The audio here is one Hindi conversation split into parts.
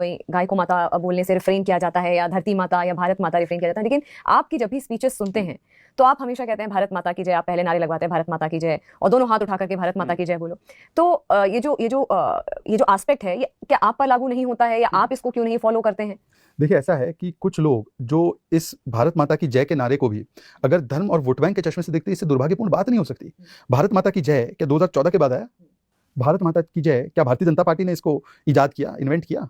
कोई गाय को माता बोलने से रिफ्रेन किया जाता है, या धरती माता या भारत माता रिफ्रेन किया जाता है, लेकिन आपकी जब भी स्पीचेस सुनते हैं तो आप हमेशा कहते हैं भारत माता की जय। आप पहले नारे लगवाते हैं भारत माता की जय, और दोनों हाथ उठा करके भारत माता की जय बोलो। तो ये जो एस्पेक्ट है, ये क्या आप पर लागू नहीं होता है, या आप इसको क्यों नहीं फॉलो करते हैं? देखिए, ऐसा है कि कुछ लोग जो इस भारत माता की जय के नारे को भी अगर धर्म और वोट बैंक के चश्मे से देखते हैं, इससे दुर्भाग्यपूर्ण बात नहीं हो सकती। भारत माता की जय क्या 2014 के बाद आया? भारत माता की जय क्या भारतीय जनता पार्टी ने इसको इजाद किया, इन्वेंट किया?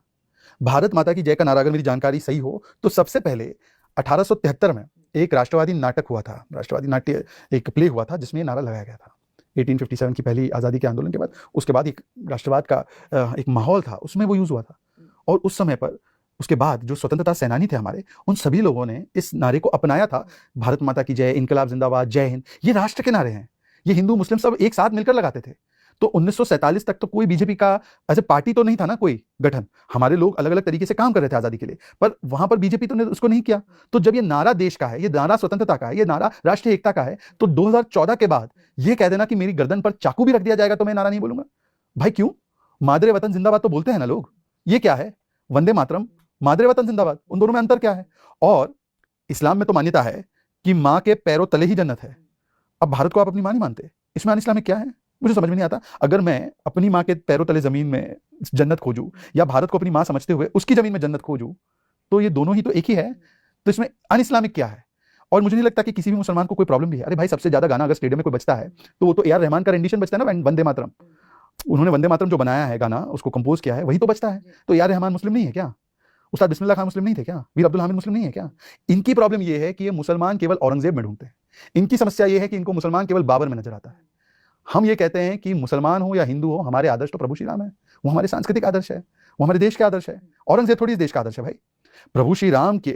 भारत माता की जय का नारा, अगर मेरी जानकारी सही हो तो सबसे पहले 1873 में एक राष्ट्रवादी नाटक हुआ था, राष्ट्रवादी नाट्य एक प्ले हुआ था जिसमें ये नारा लगाया गया था 1857 की पहली आज़ादी के आंदोलन के बाद। उसके बाद एक राष्ट्रवाद का एक माहौल था, उसमें वो यूज़ हुआ था। और उस समय पर उसके बाद जो स्वतंत्रता सेनानी थे हमारे, उन सभी लोगों ने इस नारे को अपनाया था, भारत माता की जय, इनकलाब जिंदाबाद, जय हिंद। ये राष्ट्र के नारे हैं, ये हिंदू मुस्लिम सब एक साथ मिलकर लगाते थे। तो 1947 तक तो कोई बीजेपी का ऐसे पार्टी तो नहीं था ना, कोई गठन। हमारे लोग अलग अलग तरीके से काम कर रहे थे आज़ादी के लिए, पर वहां पर बीजेपी तो ने उसको नहीं किया। तो जब ये नारा देश का है, ये नारा स्वतंत्रता का है, ये नारा राष्ट्रीय एकता का है, तो 2014 के बाद ये कह देना कि मेरी गर्दन पर चाकू भी रख दिया जाएगा तो मैं नारा नहीं बोलूंगा, भाई क्यों? मादरे वतन जिंदाबाद तो बोलते हैं ना लोग, ये क्या है? वंदे मातरम, मादरे वतन जिंदाबाद, उन दोनों में अंतर क्या है? और इस्लाम में तो मान्यता है कि माँ के पैरों तले ही जन्नत है। अब भारत को आप अपनी माँ नहीं मानते, इसमें अन इस्लामिक क्या है? मुझे समझ में नहीं आता। अगर मैं अपनी माँ के पैरों तले जमीन में जन्नत खोजूं, या भारत को अपनी माँ समझते हुए उसकी जमीन में जन्नत खोजूं, तो ये दोनों ही तो एक ही है। तो इसमें अन इस्लामिक क्या है? और मुझे नहीं लगता कि किसी भी मुसलमान को कोई प्रॉब्लम भी है। अरे भाई, सबसे ज्यादा गाना अगर स्टेडियम में कोई बजता है तो वो तो ए आर रहमान का रेंडिशन बजता है ना, वंदे मातरम। उन्होंने वंदे मातरम जो बनाया है गाना, उसको कंपोज किया है, वही तो बजता है। तो ए आर रहमान मुस्लिम नहीं है क्या? उस्ताद बिस्मिल्लाह खान मुस्लिम नहीं थे क्या? वीर अब्दुल हामिद मुस्लिम नहीं है क्या? इनकी प्रॉब्लम ये है कि ये मुसलमान केवल औरंगजेब में ढूंढते हैं। इनकी समस्या ये है कि इनको मुसलमान केवल बाबर में नजर आता है। हम ये कहते हैं कि मुसलमान हो या हिंदू हो, हमारे आदर्श तो प्रभु श्री राम है। वो हमारे सांस्कृतिक आदर्श है, वो हमारे देश के आदर्श है। औरंगजेब थोड़ी इस देश का आदर्श है भाई। प्रभु श्री राम के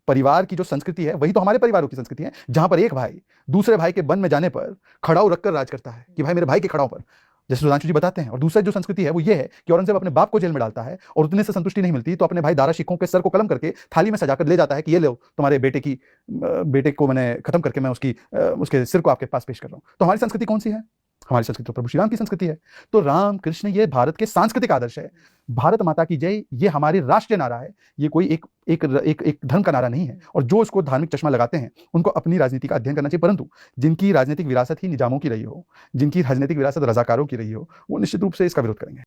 परिवार की जो संस्कृति है, वही तो हमारे परिवारों की संस्कृति है, जहां पर एक भाई दूसरे भाई के वन में जाने पर खड़ाऊ रखकर राज करता है कि भाई मेरे भाई के खड़ाऊ पर, जैसे सुधांशु जी बताते हैं। और दूसरा जो संस्कृति है वो ये है कि औरंगजेब अपने बाप को जेल में डालता है, और उतने से संतुष्टि नहीं मिलती तो अपने भाई दारा शिकों के सर को कलम करके थाली में सजाकर ले जाता है कि ये लो, तुम्हारे बेटे को मैंने खत्म करके मैं उसके सिर को आपके पास पेश कर रहा हूं। तो हमारी संस्कृति कौन सी है? हमारी संस्कृति तो प्रभु श्री राम की संस्कृति है। तो राम कृष्ण ये भारत के सांस्कृतिक आदर्श है। भारत माता की जय ये हमारी राष्ट्रीय नारा है, ये कोई एक धर्म का नारा नहीं है। और जो इसको धार्मिक चश्मा लगाते हैं उनको अपनी राजनीति का अध्ययन करना चाहिए, परंतु जिनकी राजनीतिक विरासत ही निजामों की रही हो, जिनकी राजनीतिक विरासत रजाकारों की रही हो, वो निश्चित रूप से इसका विरोध करेंगे।